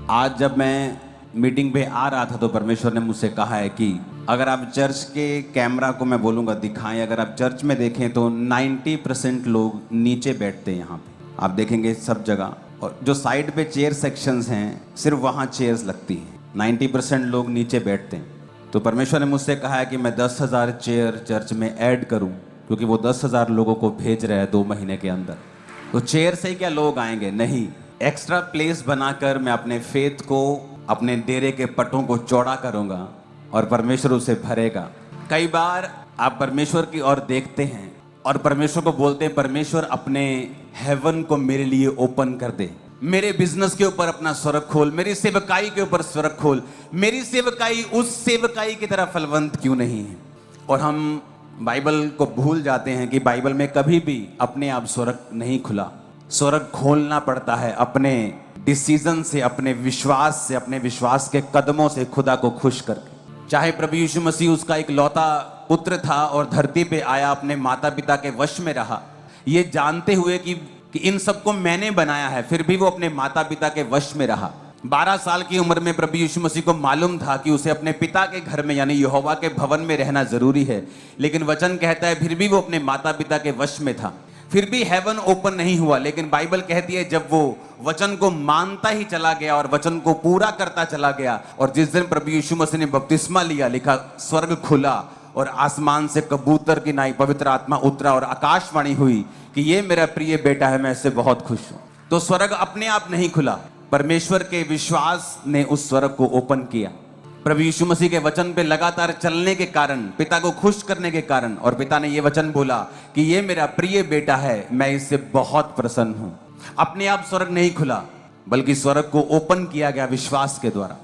आज जब मैं मीटिंग पे आ रहा था तो परमेश्वर ने मुझसे कहा है कि अगर आप चर्च के कैमरा को मैं बोलूँगा दिखाएं, अगर आप चर्च में देखें तो 90% लोग नीचे बैठते हैं। यहाँ पे आप देखेंगे सब जगह, और जो साइड पे चेयर सेक्शंस हैं सिर्फ वहाँ चेयर्स लगती हैं। 90% लोग नीचे बैठते हैं। तो परमेश्वर ने मुझसे कहा है कि मैं 10,000 चेयर चर्च में ऐड करूँ, क्योंकि वो 10,000 लोगों को भेज रहा है 2 महीने के अंदर। तो चेयर से ही क्या लोग आएंगे? नहीं, एक्स्ट्रा प्लेस बनाकर मैं अपने फेथ को, अपने डेरे के पटों को चौड़ा करूंगा और परमेश्वर उसे भरेगा। कई बार आप परमेश्वर की ओर देखते हैं और परमेश्वर को बोलते हैं, परमेश्वर अपने हेवन को मेरे लिए ओपन कर दे, मेरे बिजनेस के ऊपर अपना स्वर्ग खोल, मेरी सेवकाई के ऊपर स्वर्ग खोल। मेरी सेवकाई उस सेवकाई की तरह फलवंत क्यों नहीं है? और हम बाइबल को भूल जाते हैं कि बाइबल में कभी भी अपने आप स्वर्ग नहीं खुला। स्वर्ग खोलना पड़ता है अपने डिसीजन से, अपने विश्वास से, अपने विश्वास के कदमों से खुदा को खुश करके। चाहे प्रभु यीशु मसीह उसका एक लौता पुत्र था और धरती पे आया, अपने माता पिता के वश में रहा, ये जानते हुए कि इन सबको मैंने बनाया है, फिर भी वो अपने माता पिता के वश में रहा। 12 साल की उम्र में प्रभु यीशु मसीह को मालूम था कि उसे अपने पिता के घर में यानी यहोवा के भवन में रहना जरूरी है, लेकिन वचन कहता है फिर भी वो अपने माता पिता के वश में था। फिर भी हेवन ओपन नहीं हुआ, लेकिन बाइबल कहती है जब वो वचन को मानता ही चला गया और वचन को पूरा करता चला गया, और जिस दिन प्रभु यीशु मसीह ने बपतिस्मा लिया, लिखा स्वर्ग खुला और आसमान से कबूतर की नाई पवित्र आत्मा उतरा और आकाशवाणी हुई कि ये मेरा प्रिय बेटा है, मैं इससे बहुत खुश हूं। तो स्वर्ग अपने आप नहीं खुला, परमेश्वर के विश्वास ने उस स्वर्ग को ओपन किया। प्रभु यीशु मसीह के वचन पे लगातार चलने के कारण, पिता को खुश करने के कारण, और पिता ने ये वचन बोला कि ये मेरा प्रिय बेटा है, मैं इससे बहुत प्रसन्न हूं। अपने आप स्वर्ग नहीं खुला, बल्कि स्वर्ग को ओपन किया गया विश्वास के द्वारा।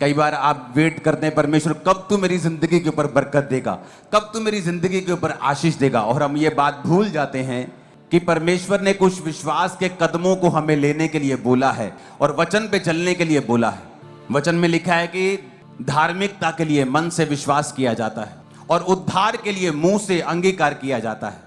कई बार आप वेट करते हैं, परमेश्वर कब तू मेरी जिंदगी के ऊपर बरकत देगा, कब तू मेरी जिंदगी के ऊपर आशीष देगा, और हम ये बात भूल जाते हैं कि परमेश्वर ने कुछ विश्वास के कदमों को हमें लेने के लिए बोला है और वचन पे चलने के लिए बोला है। वचन में लिखा है कि धार्मिकता के लिए मन से विश्वास किया जाता है और उद्धार के लिए मुंह से अंगीकार किया जाता है।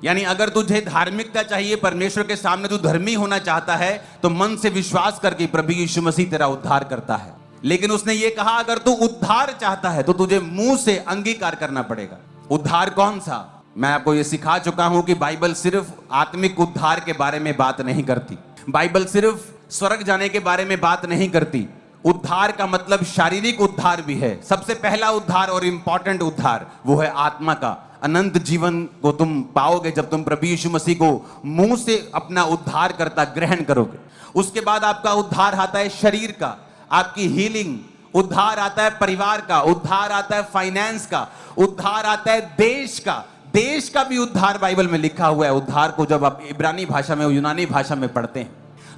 यानी अगर तुझे धार्मिकता चाहिए, परमेश्वर के सामने तू धर्मी होना चाहता है, तो मन से विश्वास करके प्रभु यीशु मसीह तेरा उद्धार करता है। लेकिन उसने ये कहा अगर तू उद्धार चाहता है तो तुझे मुंह से अंगीकार करना पड़ेगा। उद्धार कौन सा? मैं आपको ये सिखा चुका हूं कि बाइबल सिर्फ आत्मिक उद्धार के बारे में बात नहीं करती, बाइबल सिर्फ स्वर्ग जाने के बारे में बात नहीं करती। उद्धार का मतलब शारीरिक उद्धार भी है। सबसे पहला उद्धार और इंपॉर्टेंट उद्धार वो है आत्मा का। अनंत जीवन को तुम पाओगे जब तुम प्रभु यीशु मसीह को मुंह से अपना उद्धार करता ग्रहण करोगे। उसके बाद आपका उद्धार आता है शरीर का, आपकी हीलिंग। उद्धार आता है परिवार का, उद्धार आता है फाइनेंस का, उद्धार आता है देश का। देश का भी उद्धार बाइबल में लिखा हुआ है। उद्धार को जब आप इब्रानी भाषा में, यूनानी भाषा में पढ़ते हैं,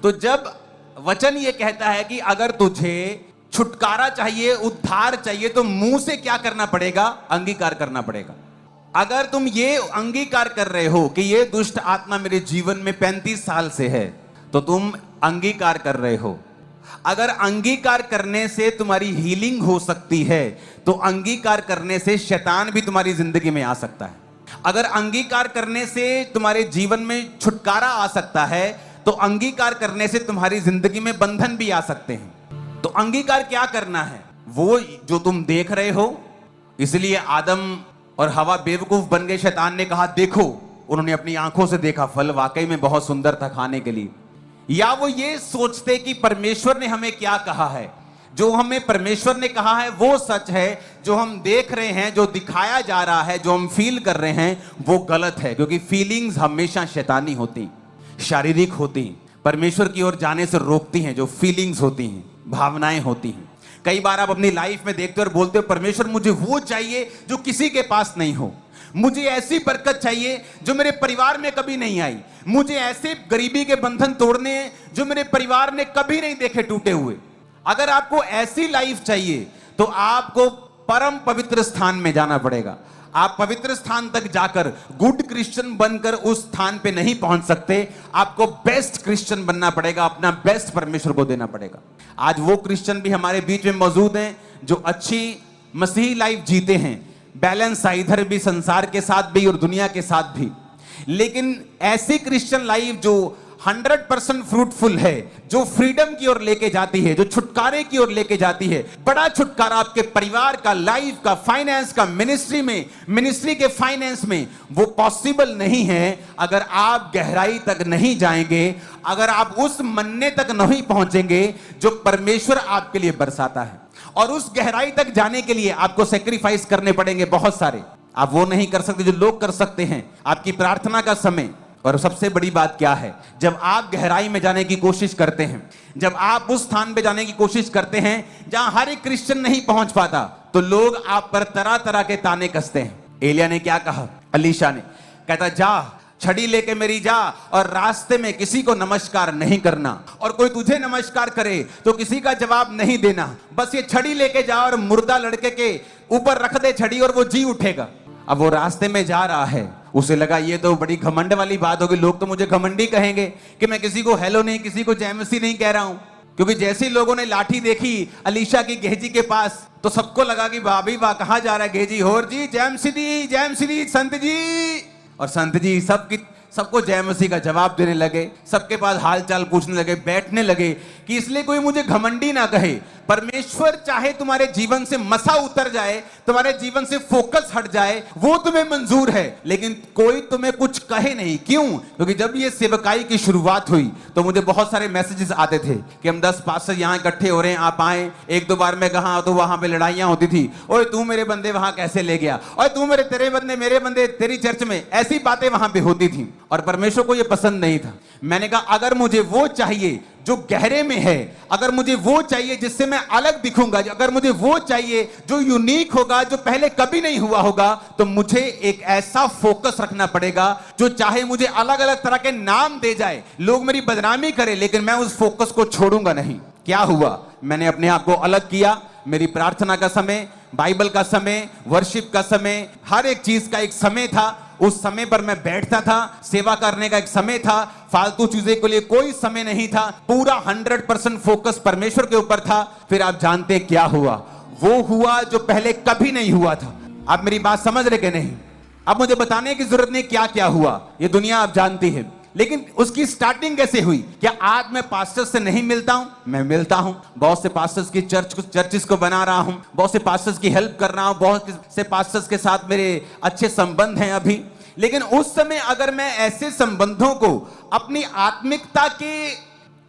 तो जब वचन ये कहता है कि अगर तुझे छुटकारा चाहिए, उद्धार चाहिए, तो मुंह से क्या करना पड़ेगा? अंगीकार करना पड़ेगा। अगर तुम ये अंगीकार कर रहे हो कि ये दुष्ट आत्मा मेरे जीवन में 35 साल से है, तो तुम अंगीकार कर रहे हो। अगर अंगीकार करने से तुम्हारी हीलिंग हो सकती है, तो अंगीकार करने से शैतान भी तुम्हारी जिंदगी में आ सकता है। अगर अंगीकार करने से तुम्हारे जीवन में छुटकारा आ सकता है, तो अंगीकार करने से तुम्हारी जिंदगी में बंधन भी आ सकते हैं। तो अंगीकार क्या करना है? वो जो तुम देख रहे हो। इसलिए आदम और हवा बेवकूफ बन गए। शैतान ने कहा देखो, उन्होंने अपनी आंखों से देखा, फल वाकई में बहुत सुंदर था खाने के लिए। या वो ये सोचते कि परमेश्वर ने हमें क्या कहा है, जो हमें परमेश्वर ने कहा है वो सच है, जो हम देख रहे हैं, जो दिखाया जा रहा है, जो हम फील कर रहे हैं, वो गलत है। क्योंकि फीलिंग्स हमेशा शैतानी होती, शारीरिक होती, परमेश्वर की ओर जाने से रोकती हैं। जो फीलिंग्स होती हैं, भावनाएं होती हैं। कई बार आप अपनी लाइफ में देखते हो और बोलते हो परमेश्वर मुझे वो चाहिए जो किसी के पास नहीं हो, मुझे ऐसी बरकत चाहिए जो मेरे परिवार में कभी नहीं आई, मुझे ऐसे गरीबी के बंधन तोड़ने हैं जो मेरे परिवार ने कभी नहीं देखे टूटे हुए। अगर आपको ऐसी लाइफ चाहिए तो आपको परम पवित्र स्थान में जाना पड़ेगा। आप पवित्र स्थान तक जाकर गुड क्रिश्चियन बनकर उस स्थान पे नहीं पहुंच सकते। आपको बेस्ट क्रिश्चियन बनना पड़ेगा, अपना बेस्ट परमेश्वर को देना पड़ेगा। आज वो क्रिश्चियन भी हमारे बीच में मौजूद हैं जो अच्छी मसीही लाइफ जीते हैं, बैलेंस है इधर भी, संसार के साथ भी और दुनिया के साथ भी। लेकिन ऐसी क्रिश्चियन लाइफ जो 100% फ्रूटफुल है, जो फ्रीडम की ओर लेके जाती है, जो छुटकारे की ओर लेके जाती है, बड़ा छुटकारा आपके परिवार का, लाइफ का, फाइनेंस का, मिनिस्ट्री में, मिनिस्ट्री के फाइनेंस में, वो पॉसिबल नहीं है अगर आप गहराई तक नहीं जाएंगे, अगर आप उस मन्ने तक नहीं पहुंचेंगे जो परमेश्वर आपके लिए बरसाता है। और उस गहराई तक जाने के लिए आपको सेक्रीफाइस करने पड़ेंगे बहुत सारे। आप वो नहीं कर सकते जो लोग कर सकते हैं। आपकी प्रार्थना का समय, और सबसे बड़ी बात क्या है, जब आप गहराई में जाने की कोशिश करते हैं, जब आप उस स्थान पे जाने की कोशिश करते हैं जहां हर एक क्रिश्चियन नहीं पहुंच पाता, तो लोग आप पर तरह तरह के ताने कसते हैं। एलिया ने क्या कहा, अलीशा ने, कहता जा छड़ी लेके मेरी जा और रास्ते में किसी को नमस्कार नहीं करना, और कोई तुझे नमस्कार करे तो किसी का जवाब नहीं देना, बस ये छड़ी लेके जा और मुर्दा लड़के के ऊपर रख दे छड़ी और वो जी उठेगा। अब वो रास्ते में जा रहा है, उसे लगा ये तो बड़ी घमंड वाली बात होगी, लोग तो मुझे घमंडी कहेंगे कि मैं किसी को हेलो नहीं, किसी को जय मसीह नहीं कह रहा हूं। क्योंकि जैसे ही लोगों ने लाठी देखी अलीशा की गेहजी के पास, तो सबको लगा कि भाभी वाह, कहां जा रहा है गेहजी, होर जी, जय मसीह दी संत जी। और संत जी सबको जय मसीह का जवाब देने लगे, सबके पास हाल चाल पूछने लगे, बैठने लगे कि इसलिए कोई मुझे घमंडी ना कहे। परमेश्वर चाहे तुम्हारे जीवन से मसा उतर जाए, तुम्हारे जीवन से फोकस हट जाए, वो तुम्हें मंजूर है, लेकिन कोई तुम्हें कुछ कहे नहीं। क्यों? क्योंकि जब ये सेवकाई की शुरुआत हुई तो मुझे बहुत सारे मैसेजेस आते थे कि हम 10 पास्टर यहाँ इकट्ठे हो रहे हैं, आप आए। एक दो बार मैं कहा तो वहां पे लड़ाइयां होती थी, ओए तू मेरे बंदे वहां कैसे ले गया, ओए तू तेरे बंदे मेरे बंदे तेरी चर्च में, ऐसी बातें वहां पे होती थी और परमेश्वर को ये पसंद नहीं था। मैंने कहा अगर मुझे वो चाहिए जो गहरे में है, अगर मुझे वो चाहिए जिससे मैं अलग दिखूंगा, अगर मुझे वो चाहिए जो यूनिक होगा, जो पहले कभी नहीं हुआ होगा, तो मुझे एक ऐसा फोकस रखना पड़ेगा जो चाहे मुझे अलग अलग तरह के नाम दे जाए, लोग मेरी बदनामी करें, लेकिन मैं उस फोकस को छोड़ूंगा नहीं। क्या हुआ? मैंने अपने आप को अलग किया। मेरी प्रार्थना का समय, बाइबल का समय, वर्शिप का समय, हर एक चीज का एक समय था। उस समय पर मैं बैठता था, सेवा करने का एक समय था, फालतू चीजें के लिए कोई समय नहीं था, पूरा 100% फोकस परमेश्वर के ऊपर था। फिर आप जानते क्या हुआ? वो हुआ जो पहले कभी नहीं हुआ था। आप मेरी बात समझ रहे कि नहीं? अब मुझे बताने की जरूरत नहीं क्या क्या हुआ, ये दुनिया आप जानती है, लेकिन उसकी स्टार्टिंग कैसे हुई? क्या आज मैं पास्टर्स से नहीं मिलता हूं? मैं मिलता हूं। बहुत से पास्टर्स की चर्चिस को बना रहा हूं, बहुत से पास्टर्स की हेल्प कर रहा हूं, बहुत से पास्टर्स के साथ मेरे अच्छे संबंध हैं अभी। लेकिन उस समय अगर मैं ऐसे संबंधों को अपनी आत्मिकता के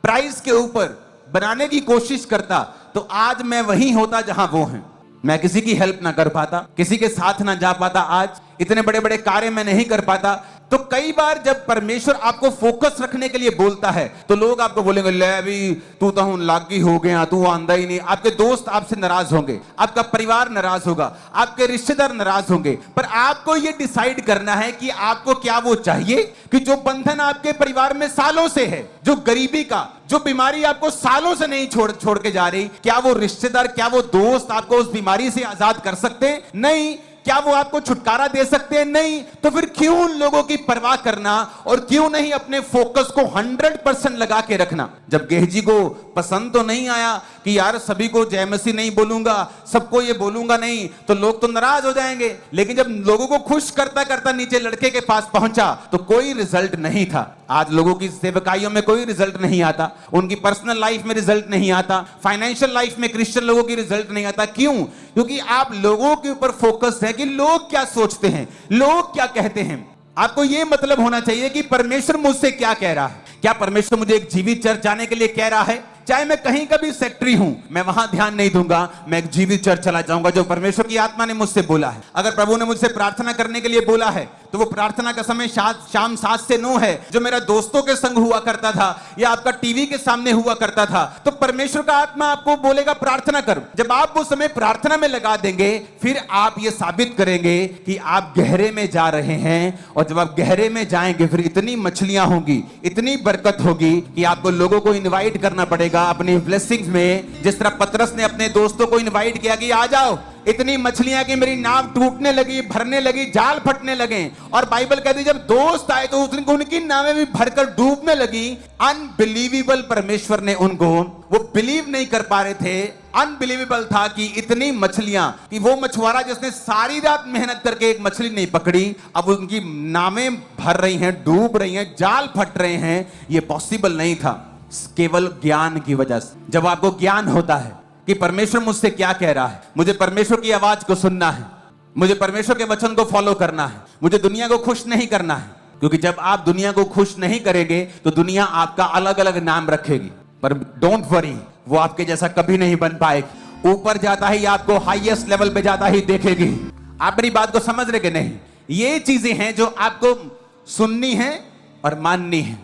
प्राइस के ऊपर बनाने की कोशिश करता, तो आज मैं वहीं होता जहां वो हैं। मैं किसी की हेल्प ना कर पाता, किसी के साथ ना जा पाता, आज इतने बड़े बड़े कार्य मैं नहीं कर पाता। तो कई बार जब परमेश्वर आपको फोकस रखने के लिए बोलता है, तो लोग आपको बोलेंगे, ले अभी तू तो हूं लागी हो गया, तू आंदा ही नहीं। आपके दोस्त आपसे नाराज होंगे, आपका परिवार नाराज होगा, आपके रिश्तेदार नाराज होंगे। पर आपको यह डिसाइड करना है कि आपको क्या वो चाहिए, कि जो बंधन आपके परिवार में सालों से है, जो गरीबी का, जो बीमारी आपको सालों से नहीं छोड़ के जा रही, क्या वो रिश्तेदार, क्या वो दोस्त आपको उस बीमारी से आजाद कर सकते हैं? नहीं। क्या वो आपको छुटकारा दे सकते हैं? नहीं। तो फिर क्यों उन लोगों की परवाह करना, और क्यों नहीं अपने फोकस को 100% लगा के रखना? जब गेहजी को पसंद तो नहीं आया कि यार सभी को जय मसीह नहीं बोलूंगा, सबको ये बोलूंगा नहीं, तो लोग तो नाराज हो जाएंगे। लेकिन जब लोगों को खुश करता करता नीचे लड़के के पास पहुंचा, तो कोई रिजल्ट नहीं था। आज लोगों की सेवकाइयों में कोई रिजल्ट नहीं आता, उनकी पर्सनल लाइफ में रिजल्ट नहीं आता, फाइनेंशियल लाइफ में क्रिश्चियन लोगों की रिजल्ट नहीं आता। क्यों? क्योंकि आप लोगों के ऊपर फोकस है कि लोग क्या सोचते हैं, लोग क्या कहते हैं। आपको यह मतलब होना चाहिए कि परमेश्वर मुझसे क्या कह रहा है। क्या परमेश्वर मुझे एक जीवित चर्च जाने के लिए कह रहा है? चाहे मैं कहीं का भी सेक्रेटरी हूं, मैं वहां ध्यान नहीं दूंगा, मैं एक जीवित चर्च चला जाऊंगा जो परमेश्वर की आत्मा ने मुझसे बोला है। अगर प्रभु ने मुझसे प्रार्थना करने के लिए बोला है, तो वो प्रार्थना का समय शाम 7 से 9 है, जो मेरा दोस्तों के संग हुआ करता था या आपका टीवी के सामने हुआ करता था। तो परमेश्वर का आत्मा आपको बोलेगा प्रार्थना कर। जब आप वो समय प्रार्थना में लगा देंगे, फिर आप ये साबित करेंगे कि आप गहरे में जा रहे हैं। और जब आप गहरे में जाएंगे, फिर इतनी मछलियां होंगी, इतनी बरकत होगी कि आपको लोगों को इनवाइट करना पड़ेगा अपनी ब्लेसिंग्स में। जिस तरह पतरस ने अपने दोस्तों को इनवाइट किया कि आ जाओ, इतनी मछलियां कि मेरी नाव टूटने लगी, भरने लगी, जाल फटने लगे। और बाइबल कहती जब दोस्त आए तो उनकी नावें भी भरकर डूबने लगी। अनबिलीवेबल, परमेश्वर ने उनको, वो बिलीव नहीं कर पा रहे थे, अनबिलीवेबल था कि इतनी मछलियां, कि वो मछुआरा जिसने सारी रात मेहनत करके एक मछली नहीं पकड़ी, अब उनकी नावें भर रही हैं, डूब रही हैं, जाल फट रहे हैं। ये पॉसिबल नहीं था केवल ज्ञान की वजह से। जब आपको ज्ञान होता है कि परमेश्वर मुझसे क्या कह रहा है, मुझे परमेश्वर की आवाज को सुनना है, मुझे परमेश्वर के वचन को फॉलो करना है, मुझे दुनिया को खुश नहीं करना है। क्योंकि जब आप दुनिया को खुश नहीं करेंगे तो दुनिया आपका अलग अलग नाम रखेगी, पर डोंट वरी, वो आपके जैसा कभी नहीं बन पाएगी। ऊपर जाता ही आपको हाईएस्ट लेवल पे जाता ही देखेगी। आप मेरी बात को समझ रहे कि नहीं? ये चीजें हैं जो आपको सुननी है और माननी है,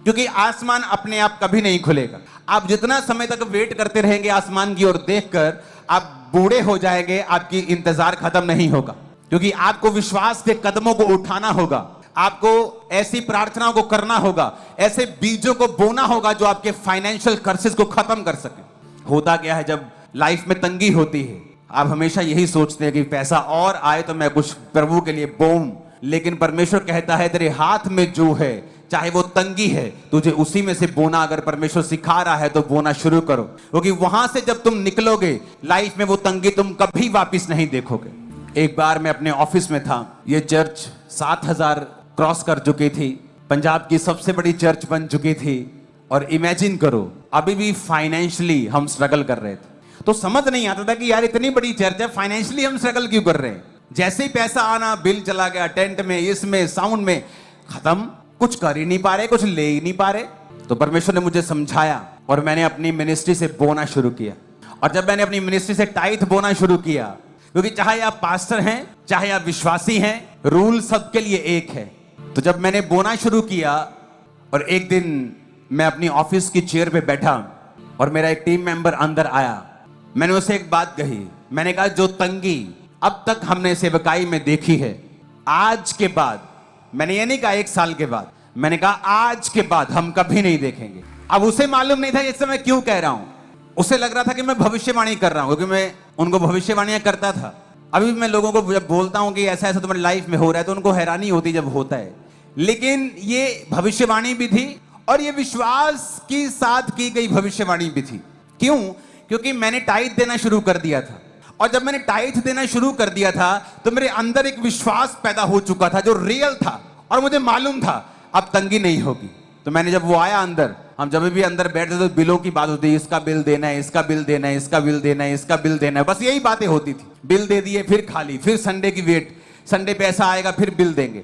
क्योंकि आसमान अपने आप कभी नहीं खुलेगा। आप जितना समय तक वेट करते रहेंगे आसमान की ओर देखकर, आप बूढ़े हो जाएंगे, आपकी इंतजार खत्म नहीं होगा। क्योंकि आपको विश्वास के कदमों को उठाना होगा, आपको ऐसी प्रार्थनाओं को करना होगा, ऐसे बीजों को बोना होगा जो आपके फाइनेंशियल कर्सेस को खत्म कर सके। होता क्या है, जब लाइफ में तंगी होती है, आप हमेशा यही सोचते हैं कि पैसा और आए तो मैं कुछ प्रभु के लिए बोऊं। लेकिन परमेश्वर कहता है तेरे हाथ में जो है, चाहे वो तंगी है, तुझे उसी में से बोना। अगर परमेश्वर सिखा रहा है तो बोना शुरू करो, क्योंकि वहां से जब तुम निकलोगे लाइफ में वो तंगी तुम कभी वापस नहीं देखोगे। एक बार मैं अपने ऑफिस में था, ये चर्च 7000 क्रॉस कर चुकी थी, पंजाब की सबसे बड़ी चर्च बन चुकी थी। और इमेजिन करो, अभी भी फाइनेंशियली हम स्ट्रगल कर रहे थे। तो समझ नहीं आता था कि यार इतनी बड़ी चर्च है, फाइनेंशियली हम स्ट्रगल क्यों कर रहे हैं। जैसे ही पैसा आना, बिल चला गया, टेंट में, इसमें, साउंड में, खत्म, कुछ कर ही नहीं पा रहे, कुछ ले ही नहीं पा रहे। तो परमेश्वर ने मुझे समझाया और मैंने अपनी मिनिस्ट्री से बोना शुरू किया। और जब मैंने अपनी मिनिस्ट्री से टाइथ बोना शुरू किया, क्योंकि चाहे आप पास्टर हैं, चाहे आप विश्वासी हैं, रूल सबके लिए एक है। तो जब मैंने बोना शुरू किया और एक दिन मैं अपनी ऑफिस की चेयर पे बैठा और मेरा एक टीम मेंबर अंदर आया, मैंने उसे एक बात कही। मैंने कहा जो तंगी अब तक हमने सेवकाई में देखी है, आज के बाद, मैंने ये नहीं कहा 1 साल के बाद, मैंने कहा आज के बाद हम कभी नहीं देखेंगे। अब उसे मालूम नहीं था इस समय क्यों कह रहा हूं। उसे लग रहा था कि मैं भविष्यवाणी कर रहा हूं, क्योंकि मैं उनको भविष्यवाणियां करता था। अभी मैं लोगों को जब बोलता हूं कि ऐसा ऐसा तुम्हारी लाइफ में हो रहा है तो उनको हैरानी होती जब होता है। लेकिन ये भविष्यवाणी भी थी और ये विश्वास के साथ की गई भविष्यवाणी भी थी। क्यों? क्योंकि मैंने टाइथ देना शुरू कर दिया था। और जब मैंने टाइथ देना शुरू कर दिया था तो मेरे अंदर एक विश्वास पैदा हो चुका था जो रियल था, और मुझे मालूम था अब तंगी नहीं होगी। तो मैंने जब वो आया अंदर, हम जब भी अंदर बैठते तो बिलों की बात होती है, इसका बिल देना है, इसका बिल देना है, इसका बिल देना है, इसका बिल देना है, बस यही बातें होती थी। बिल दे दिए, फिर खाली, फिर संडे की वेट, संडे पैसा आएगा फिर बिल देंगे।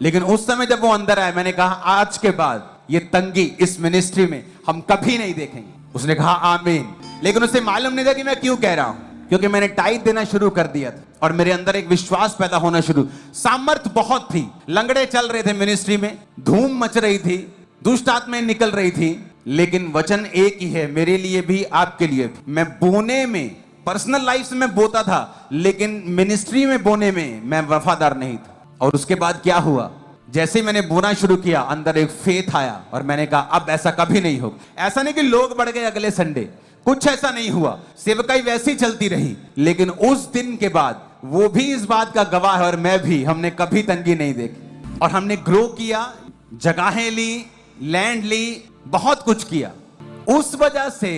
लेकिन उस समय जब वो अंदर आया, मैंने कहा आज के बाद ये तंगी इस मिनिस्ट्री में हम कभी नहीं देखेंगे। उसने कहा आमीन। लेकिन उसे मालूम नहीं था कि मैं क्यों कह रहा हूं, क्योंकि मैंने टाइथ देना शुरू कर दिया था और मेरे अंदर एक विश्वास पैदा होना शुरू। सामर्थ बहुत थी, लंगड़े चल रहे थे मिनिस्ट्री में, धूम मच रही थी, दुष्ट आत्माएं निकल रही थी, लेकिन वचन एक ही है मेरे लिए भी, आपके लिए भी। मैं बोने में, पर्सनल लाइफ से मैं बोता था, लेकिन मिनिस्ट्री में बोने में मैं वफादार नहीं था। और उसके बाद क्या हुआ, जैसे मैंने बोना शुरू किया, अंदर एक फेथ आया और मैंने कहा अब ऐसा कभी नहीं होगा। ऐसा नहीं कि लोग बढ़ गए अगले संडे, कुछ ऐसा नहीं हुआ, सेवकाई वैसी चलती रही। लेकिन उस दिन के बाद वो भी इस बात का गवाह है और मैं भी, हमने कभी तंगी नहीं देखी। और हमने ग्रो किया, जगहें ली, लैंड ली, बहुत कुछ किया, उस वजह से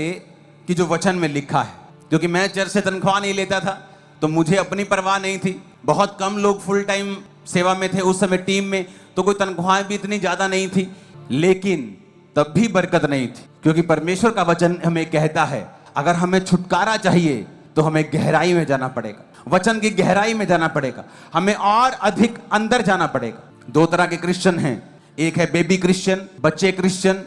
कि जो वचन में लिखा है। क्योंकि मैं चर्च से तनख्वाह नहीं लेता था तो मुझे अपनी परवाह नहीं थी। बहुत कम लोग फुल टाइम सेवा में थे उस समय टीम में, तो कोई तनख्वाह भी इतनी ज्यादा नहीं थी। लेकिन तब भी बरकत नहीं थी, क्योंकि परमेश्वर का वचन हमें कहता है अगर हमें छुटकारा चाहिए तो हमें गहराई में जाना पड़ेगा, वचन की गहराई में जाना पड़ेगा, हमें और अधिक अंदर जाना पड़ेगा। 2 तरह के क्रिश्चियन हैं, एक है बेबी क्रिश्चियन, बच्चे क्रिश्चियन,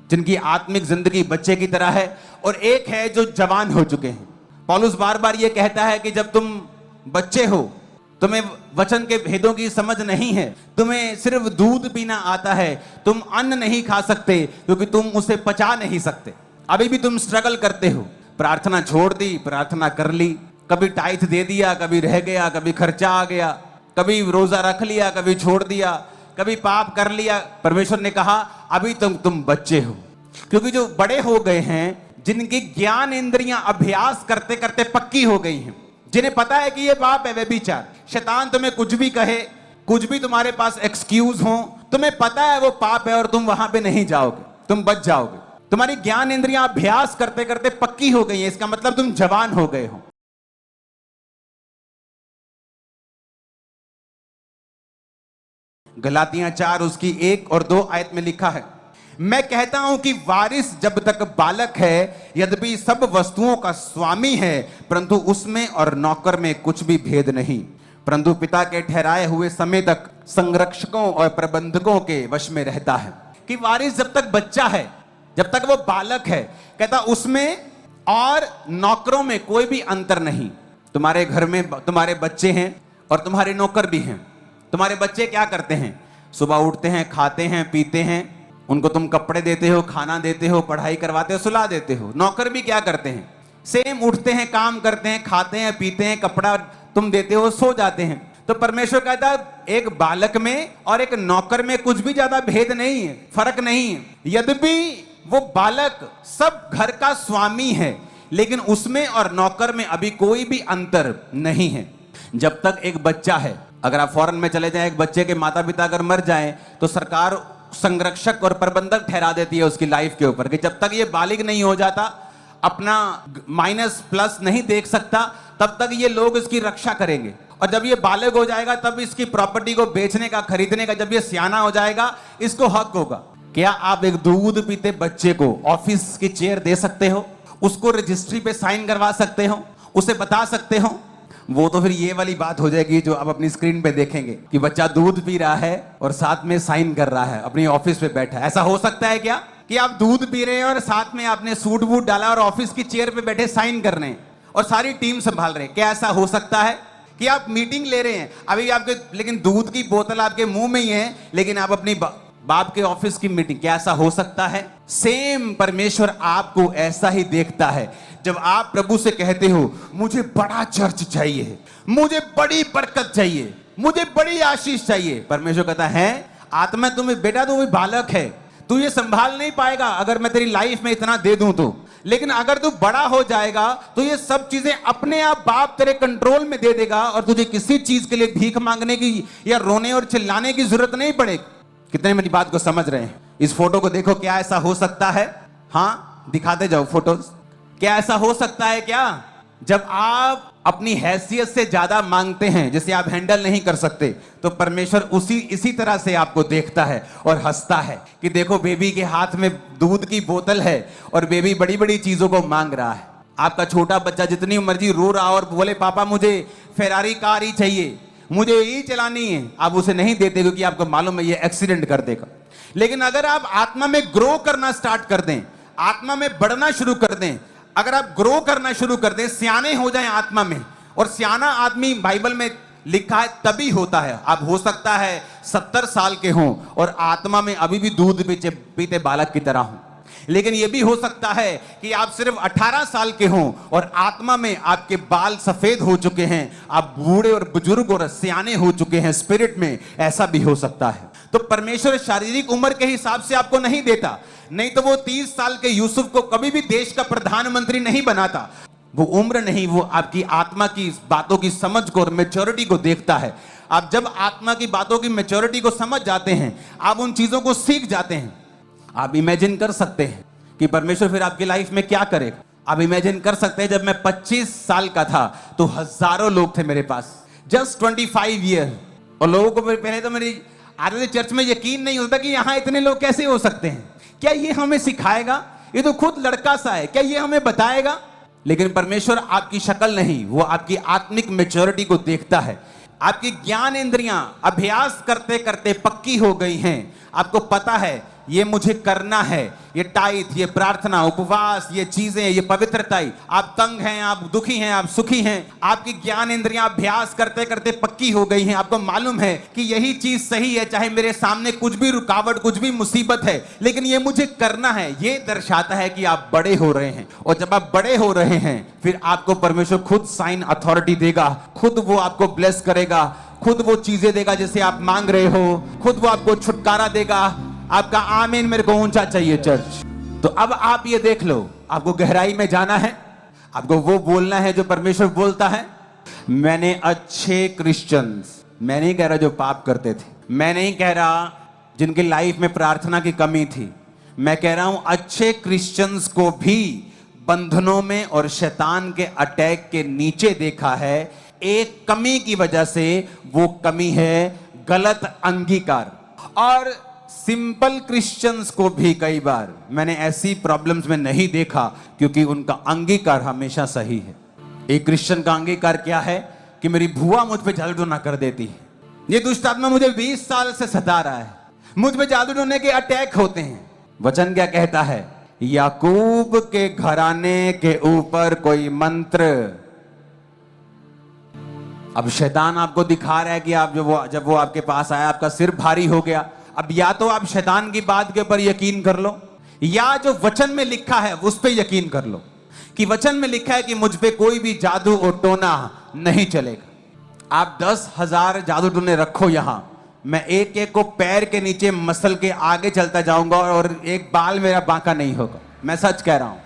जिनकी आत्मिक जिंदगी बच्चे की तरह है, और एक है जो जवान हो चुके हैं। पौलुस बार बार ये कहता है कि जब तुम बच्चे हो, तुम्हें वचन के भेदों की समझ नहीं है, तुम्हें सिर्फ दूध पीना आता है, तुम अन्न नहीं खा सकते क्योंकि तुम उसे पचा नहीं सकते, अभी भी तुम स्ट्रगल करते हो। प्रार्थना छोड़ दी, प्रार्थना कर ली, कभी टाइथ दे दिया, कभी रह गया, कभी खर्चा आ गया, कभी रोजा रख लिया, कभी छोड़ दिया, कभी पाप कर लिया। परमेश्वर ने कहा अभी तुम बच्चे हो, क्योंकि जो बड़े हो गए हैं, जिनकी ज्ञान इंद्रियां अभ्यास करते करते पक्की हो गई हैं, जिन्हें पता है कि ये पाप है व्यभिचार। शैतान तुम्हें कुछ भी कहे, कुछ भी तुम्हारे पास एक्सक्यूज हो, तुम्हें पता है वो पाप है और तुम वहां पे नहीं जाओगे, तुम बच जाओगे। तुम्हारी ज्ञान इंद्रियां अभ्यास करते करते पक्की हो गई है, इसका मतलब तुम जवान हो गए हो। गलातियां 4 उसकी 1 और 2 आयत में लिखा है, मैं कहता हूं कि वारिस जब तक बालक है, यद्यपि सब वस्तुओं का स्वामी है, परंतु उसमें और नौकर में कुछ भी भेद नहीं, परंतु पिता के ठहराए हुए समय तक संरक्षकों और प्रबंधकों के वश में रहता है। कि वारिस जब तक बच्चा है, जब तक वो बालक है, कहता उसमें और नौकरों में कोई भी अंतर नहीं। तुम्हारे घर में तुम्हारे बच्चे हैं और तुम्हारे नौकर भी हैं। तुम्हारे बच्चे क्या करते हैं? सुबह उठते हैं, खाते हैं, पीते हैं, उनको तुम कपड़े देते हो, खाना देते हो, पढ़ाई करवाते हो, सुला देते हो। नौकर भी क्या करते हैं? सेम, उठते हैं, काम करते हैं, खाते हैं, पीते हैं, कपड़ा तुम देते हो, सो जाते हैं। तो परमेश्वर कहता है एक बालक में और एक नौकर में कुछ भी ज्यादा भेद नहीं है, फर्क नहीं है। यद्यपि वो बालक सब घर का स्वामी है, लेकिन उसमें और नौकर में अभी कोई भी अंतर नहीं है। जब तक एक बच्चा है, अगर आप फॉरेन में चले जाएं, एक बच्चे के माता पिता अगर मर जाएं तो सरकार संरक्षक और प्रबंधक ठहरा देती है उसकी लाइफ के ऊपर, कि जब तक ये बालिग नहीं हो जाता, अपना माइनस प्लस नहीं देख सकता, तब तक ये लोग इसकी रक्षा करेंगे। और जब ये बालिग हो जाएगा तब इसकी प्रॉपर्टी को बेचने का, खरीदने का, जब ये सियाना हो जाएगा, इसको हक होगा। क्या आप एक दूध पीते बच्चे को ऑफिस की चेयर दे सकते हो? उसको रजिस्ट्री पे साइन करवा सकते हो? उसे बता सकते हो? वो तो फिर ये वाली बात हो जाएगी जो आप अपनी स्क्रीन पे देखेंगे कि बच्चा दूध पी रहा है और साथ में साइन कर रहा है, अपनी ऑफिस पे बैठा है। ऐसा हो सकता है क्या कि आप दूध पी रहे हैं और साथ में आपने सूट वूट डाला और ऑफिस की चेयर पे बैठे साइन कर रहे हैं और सारी टीम संभाल रहे हैं? क्या ऐसा हो सकता है कि आप मीटिंग ले रहे हैं अभी आपके, लेकिन दूध की बोतल आपके मुंह में ही है, लेकिन आप अपनी बाप के ऑफिस की मीटिंग? क्या ऐसा हो सकता है? सेम परमेश्वर आपको ऐसा ही देखता है। जब आप प्रभु से कहते हो मुझे बड़ा चर्च चाहिए, मुझे बड़ी बरकत चाहिए, मुझे बड़ी आशीष चाहिए, परमेश्वर कहता है आत्मा तुम्हें, बेटा तू भी बालक है, तू ये संभाल नहीं पाएगा अगर मैं तेरी लाइफ में इतना दे दूं तो। लेकिन अगर तू बड़ा हो जाएगा तो ये सब चीजें अपने आप बाप तेरे कंट्रोल में दे देगा और तुझे किसी चीज के लिए भीख मांगने की या रोने और चिल्लाने की जरूरत नहीं पड़ेगी। कितने मेरी बात को समझ रहे हैं? इस फोटो को देखो, क्या ऐसा हो सकता है? हाँ, दिखाते जाओ फोटोज। क्या ऐसा हो सकता है क्या जब आप अपनी हैसियत से ज्यादा मांगते हैं, जिसे आप हैंडल नहीं कर सकते, तो परमेश्वर इसी तरह से आपको देखता है और हंसता है कि देखो बेबी के हाथ में दूध की बोतल है और बेबी बड़ी बड़ी चीजों को मांग रहा है। आपका छोटा बच्चा जितनी मर्जी रो रहा और बोले पापा मुझे फेरारी कार ही चाहिए, मुझे यही चलानी है, आप उसे नहीं देते क्योंकि आपको मालूम है ये एक्सीडेंट कर देगा। लेकिन अगर आप आत्मा में ग्रो करना स्टार्ट कर दें, आत्मा में बढ़ना शुरू कर दें, अगर आप ग्रो करना शुरू कर दें, सियाने हो जाएं आत्मा में, और सियाना आदमी बाइबल में लिखा है तभी होता है। आप हो सकता है 70 साल के हों और आत्मा में अभी भी दूध पीते बालक की तरह हों, लेकिन यह भी हो सकता है कि आप सिर्फ 18 साल के हों और आत्मा में आपके बाल सफेद हो चुके हैं, आप बूढ़े और बुजुर्ग और सियाने हो चुके हैं स्पिरिट में, ऐसा भी हो सकता है। तो परमेश्वर शारीरिक उम्र के हिसाब से आपको नहीं देता, नहीं तो वो 30 साल के यूसुफ को कभी भी देश का प्रधानमंत्री नहीं बनाता। वो उम्र नहीं, वो आपकी आत्मा की बातों की समझ को और मैच्योरिटी को देखता है। आप जब आत्मा की बातों की मैच्योरिटी को समझ जाते हैं, आप उन चीजों को सीख जाते हैं। आप इमेजिन कर सकते हैं कि परमेश्वर फिर आपकी लाइफ में क्या करेगा। आप इमेजिन कर सकते हैं जब मैं 25 साल का था तो हजारों लोग थे मेरे पास, जस्ट 25 ईयर, और लोगों को पहले तो मेरी आधे चर्च में यकीन नहीं होता कि यहां इतने लोग कैसे हो सकते हैं। क्या ये हमें सिखाएगा? ये तो खुद लड़का सा है, क्या ये हमें बताएगा? लेकिन परमेश्वर आपकी शक्ल नहीं, वो आपकी आत्मिक मैच्योरिटी को देखता है। आपकी ज्ञान इंद्रियां अभ्यास करते करते पक्की हो गई हैं। आपको पता है ये मुझे करना है, ये टाइट, ये प्रार्थना, उपवास, ये चीजें, ये पवित्रता। आप तंग हैं, आप दुखी हैं, आप सुखी हैं, आपकी ज्ञान इंद्रियां अभ्यास करते करते पक्की हो गई हैं। आपको मालूम है कि यही चीज सही है, चाहे मेरे सामने कुछ भी रुकावट, कुछ भी मुसीबत है, लेकिन ये मुझे करना है। ये दर्शाता है कि आप बड़े हो रहे हैं, और जब आप बड़े हो रहे हैं फिर आपको परमेश्वर खुद साइन अथॉरिटी देगा, खुद वो आपको ब्लेस करेगा, खुद वो चीजें देगा जिसे आप मांग रहे हो, खुद वो आपको छुटकारा देगा। आपका आमीन मेरे को ऊंचा चाहिए चर्च। तो अब आप ये देख लो, आपको गहराई में जाना है, आपको वो बोलना है जो परमेश्वर बोलता है। मैंने अच्छे क्रिश्चियंस, मैं नहीं कह रहा जो पाप करते थे, मैं नहीं कह रहा जिनकी लाइफ में प्रार्थना की कमी थी, मैं कह रहा हूं अच्छे क्रिश्चियंस को भी बंधनों में और शैतान के अटैक के नीचे देखा है। एक कमी की वजह से, वो कमी है गलत अंगीकार। और सिंपल क्रिश्चियंस को भी कई बार मैंने ऐसी प्रॉब्लम्स में नहीं देखा क्योंकि उनका अंगीकार हमेशा सही है। एक क्रिश्चियन का अंगीकार क्या है कि मेरी बुआ मुझ पे जादू टोना कर देती है, ये दुष्ट आत्मा मुझे 20 साल से सता रहा है, मुझ पे जादू टोने के अटैक होते हैं। वचन क्या कहता है? याकूब के घराने के ऊपर कोई मंत्र। अब शैतान आपको दिखा रहा है कि आप जब वो आपके पास आया आपका सिर भारी हो गया। अब या तो आप शैतान की बात के ऊपर यकीन कर लो, या जो वचन में लिखा है उस पर यकीन कर लो कि वचन में लिखा है कि मुझ पे कोई भी जादू और टोना नहीं चलेगा। आप 10,000 जादू टोने रखो यहां, मैं एक एक को पैर के नीचे मसल के आगे चलता जाऊंगा और एक बाल मेरा बांका नहीं होगा। मैं सच कह रहा हूं।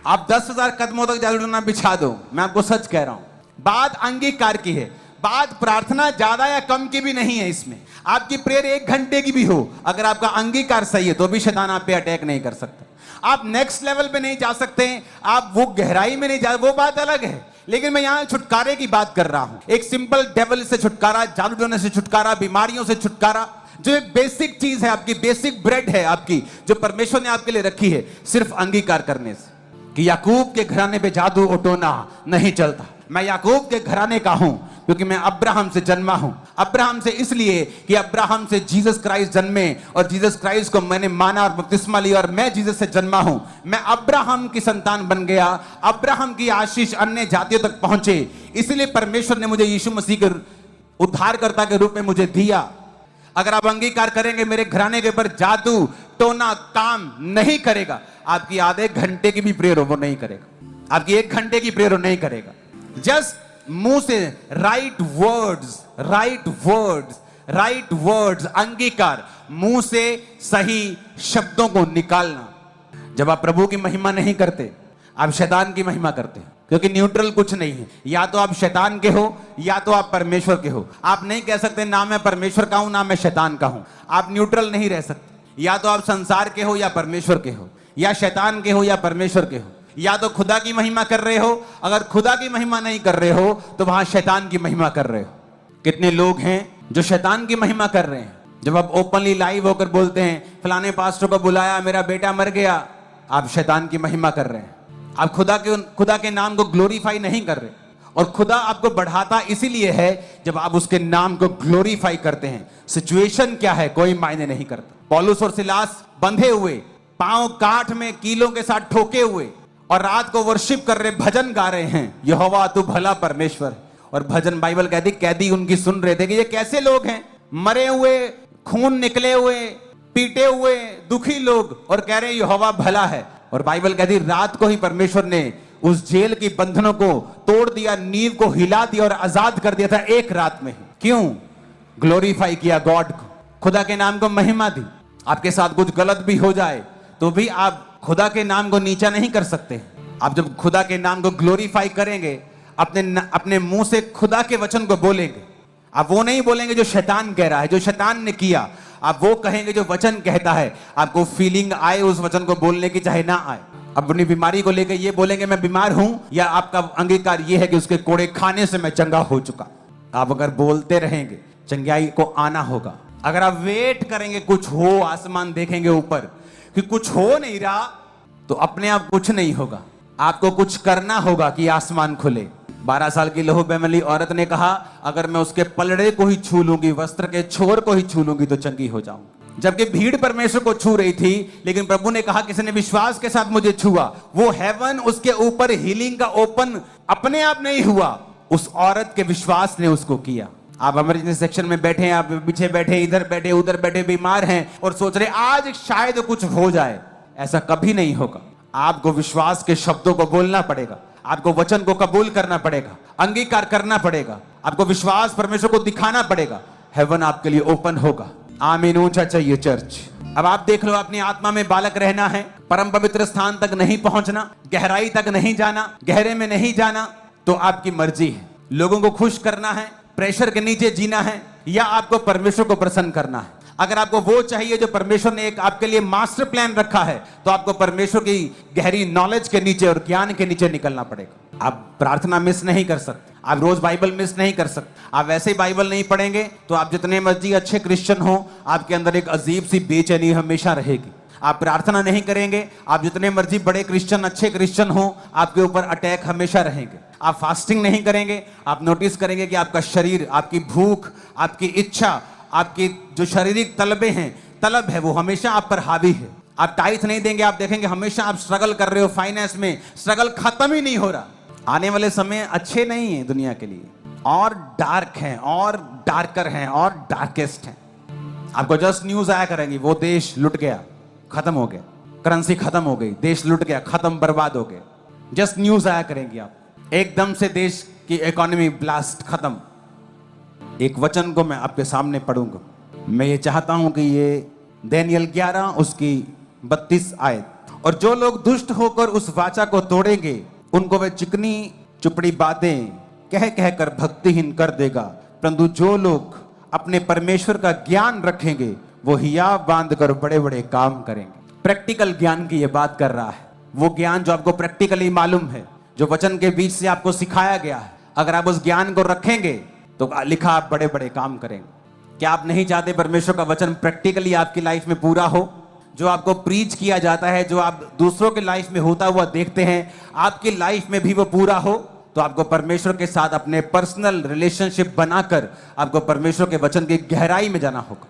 आप 10,000 कदमों तक जादू टोना बिछा दो, मैं आपको सच कह रहा हूं। बात अंगीकार की है, बात प्रार्थना ज्यादा या कम की भी नहीं है। इसमें आपकी प्रेयर 1 घंटे की भी हो, अगर आपका अंगीकार सही है तो भी शैतान आप पे अटैक नहीं कर सकता। आप नेक्स्ट लेवल पे नहीं जा सकते, आप वो गहराई में नहीं जा, वो बात अलग है। लेकिन मैं यहां छुटकारे की बात कर रहा हूं। एक सिंपल डेविल से छुटकारा, जादू टोने से छुटकारा, बीमारियों से छुटकारा, जो एक बेसिक चीज है, आपकी बेसिक ब्रेड है आपकी, जो परमेश्वर ने आपके लिए रखी है, सिर्फ अंगीकार करने से कि याकूब के घराने पे जादू और टोना नहीं चलता। मैं याकूब के घराने का हूं क्योंकि मैं अब्राहम से जन्मा हूं। अब्राहम से इसलिए कि अब्राहम से जीसस क्राइस्ट जन्मे और जीसस क्राइस्ट को मैंने माना और बपतिस्मा लिया और मैं जीसस से जन्मा हूं। मैं अब्राहम की संतान बन गया। अब्राहम की आशीष अन्य जातियों तक पहुंचे, इसलिए परमेश्वर ने मुझे यीशु मसीह के उद्धारकर्ता के रूप में मुझे दिया। अगर आप अंगीकार करेंगे मेरे घराने के ऊपर जादू टोना काम नहीं करेगा, आपकी आधे घंटे की भी प्रेयर वो नहीं करेगा, आपकी 1 घंटे की प्रेयर नहीं करेगा। जस्ट मुंह से राइट वर्ड्स, अंगीकार, मुंह से सही शब्दों को निकालना। जब आप प्रभु की महिमा नहीं करते, आप शैतान की महिमा करते हैं, क्योंकि न्यूट्रल कुछ नहीं है। या तो आप शैतान के हो या तो आप परमेश्वर के हो। आप नहीं कह सकते ना मैं परमेश्वर का हूं ना मैं शैतान का हूं। आप न्यूट्रल नहीं रह सकते। या तो आप संसार के हो या परमेश्वर के हो, या शैतान के हो या परमेश्वर के हो, या तो खुदा की महिमा कर रहे हो। अगर खुदा की महिमा नहीं कर रहे हो तो वहां शैतान की महिमा कर रहे हो। कितने लोग हैं जो शैतान की महिमा कर रहे हैं? जब आप ओपनली लाइव होकर बोलते हैं फलाने पास्टर को बुलाया, मेरा बेटा मर गया, आप शैतान की महिमा कर रहे हैं। आप खुदा के नाम को ग्लोरीफाई नहीं कर रहे। और खुदा आपको बढ़ाता इसीलिए है जब आप उसके नाम को ग्लोरीफाई करते हैं। सिचुएशन क्या है कोई मायने नहीं करता। पौलुस और सिलास बंधे हुए, पांव काठ में कीलों के साथ ठोके हुए और रात को वर्शिप कर रहे, भजन गा रहे हैं, यहोवा तू भला परमेश्वर। और भजन बाइबल कहती कैदी उनकी सुन रहे थे कि ये कैसे लोग हैं, मरे हुए, खून निकले हुए, पीटे हुए, दुखी लोग, और कह रहे हैं यहोवा भला है। और बाइबल कहती रात को ही परमेश्वर ने उस जेल की बंधनों को तोड़ दिया, नींव को हिला दिया और आजाद कर दिया था एक रात में ही। क्यों? ग्लोरीफाई किया गॉड को, खुदा के नाम को महिमा दी। आपके साथ कुछ गलत भी हो जाए तो भी आप खुदा के नाम को नीचा नहीं कर सकते। आप जब खुदा के नाम को ग्लोरीफाई करेंगे, अपने मुंह से खुदा के वचन को बोलेंगे, आप वो नहीं बोलेंगे जो शैतान कह रहा है, जो शैतान ने किया, आप वो कहेंगे जो वचन कहता है। आपको फीलिंग आए उस वचन को बोलने की, चाहे ना आए। अपनी बीमारी को लेकर ये बोलेंगे मैं बीमार हूं, या आपका अंगीकार ये है कि उसके कोड़े खाने से मैं चंगा हो चुका। आप अगर बोलते रहेंगे चंगाई को आना होगा। अगर आप वेट करेंगे कुछ हो, आसमान देखेंगे ऊपर कि कुछ हो नहीं रहा, तो अपने आप कुछ नहीं होगा। आपको कुछ करना होगा कि आसमान खुले। 12 साल की लहू बेमली औरत ने कहा अगर मैं उसके पलड़े को ही छू लूंगी, वस्त्र के छोर को ही छू लूंगी तो चंगी हो जाऊंगी। जबकि भीड़ परमेश्वर को छू रही थी, लेकिन प्रभु ने कहा किसी ने विश्वास के साथ मुझे छुआ, वो हेवन उसके ऊपर हीलिंग का ओपन अपने आप नहीं हुआ, उस औरत के विश्वास ने उसको किया। आप इमरजेंसी सेक्शन में बैठे हैं, आप पीछे बैठे, इधर बैठे, उधर बैठे, बीमार हैं और सोच रहे आज शायद कुछ हो जाए। ऐसा कभी नहीं होगा। आपको विश्वास के शब्दों को बोलना पड़ेगा, आपको वचन को कबूल करना पड़ेगा, अंगीकार करना पड़ेगा, आपको विश्वास परमेश्वर को दिखाना पड़ेगा। हेवन आपके लिए ओपन होगा। आमीन। ऊंचा चाहिए चर्च। अब आप देख लो, अपनी आत्मा में बालक रहना है, परम पवित्र स्थान तक नहीं पहुंचना, गहराई तक नहीं जाना, गहरे में नहीं जाना, तो आपकी मर्जी है। लोगों को खुश करना है, प्रेशर के नीचे जीना है, या आपको परमेश्वर को प्रसन्न करना है? अगर आपको वो चाहिए जो परमेश्वर ने एक आपके लिए मास्टर प्लान रखा है, तो आपको परमेश्वर की गहरी नॉलेज के नीचे और ज्ञान के नीचे निकलना पड़ेगा। आप प्रार्थना मिस नहीं कर सकते, आप रोज बाइबल मिस नहीं कर सकते। आप वैसे ही बाइबल नहीं पढ़ेंगे तो आप जितने मर्जी अच्छे क्रिश्चियन हो, आपके अंदर एक अजीब सी बेचैनी हमेशा रहेगी। आप प्रार्थना नहीं करेंगे, आप जितने मर्जी बड़े क्रिश्चियन, अच्छे क्रिश्चियन हो, आपके ऊपर अटैक हमेशा रहेंगे। आप फास्टिंग नहीं करेंगे, आप नोटिस करेंगे कि आपका शरीर, आपकी भूख, आपकी इच्छा, आपकी जो शारीरिक तलब है वो हमेशा आप पर हावी है। आप टाइट नहीं देंगे, आप देखेंगे हमेशा आप स्ट्रगल कर रहे हो फाइनेंस में, स्ट्रगल खत्म ही नहीं हो रहा। आने वाले समय अच्छे नहीं है दुनिया के लिए, और डार्क हैं, और डार्कर हैं, और डार्केस्ट हैं। आपको जस्ट न्यूज आया करेंगी, वो देश लुट गया, खत्म हो गया, करेंसी खत्म हो गई, देश लुट गया, खत्म, बर्बाद हो गए। जस्ट न्यूज आया करेंगी आप, एकदम से देश की इकोनॉमी ब्लास्ट, खत्म। एक वचन को मैं आपके सामने पढ़ूंगा। मैं ये चाहता हूं कि ये दानियेल 11 उसकी 32 आयत, और जो लोग दुष्ट होकर उस वाचा को तोड़ेंगे उनको वे चिकनी चुपड़ी बातें कह कह कर भक्तिहीन कर देगा, परंतु जो लोग अपने परमेश्वर का ज्ञान रखेंगे वो हियाव बांध कर बड़े बड़े काम करेंगे। प्रैक्टिकल ज्ञान की ये बात कर रहा है, वो ज्ञान जो आपको प्रैक्टिकली मालूम है, जो वचन के बीच से आपको सिखाया गया है। अगर आप उस ज्ञान को रखेंगे तो लिखा आप बड़े बड़े काम करेंगे। क्या आप नहीं चाहते परमेश्वर का वचन प्रैक्टिकली आपकी लाइफ में पूरा हो? जो आपको प्रीच किया जाता है, जो आप दूसरों के लाइफ में होता हुआ देखते हैं, आपकी लाइफ में भी वो पूरा हो, तो आपको परमेश्वर के साथ अपने पर्सनल रिलेशनशिप बनाकर आपको परमेश्वर के वचन की गहराई में जाना होगा।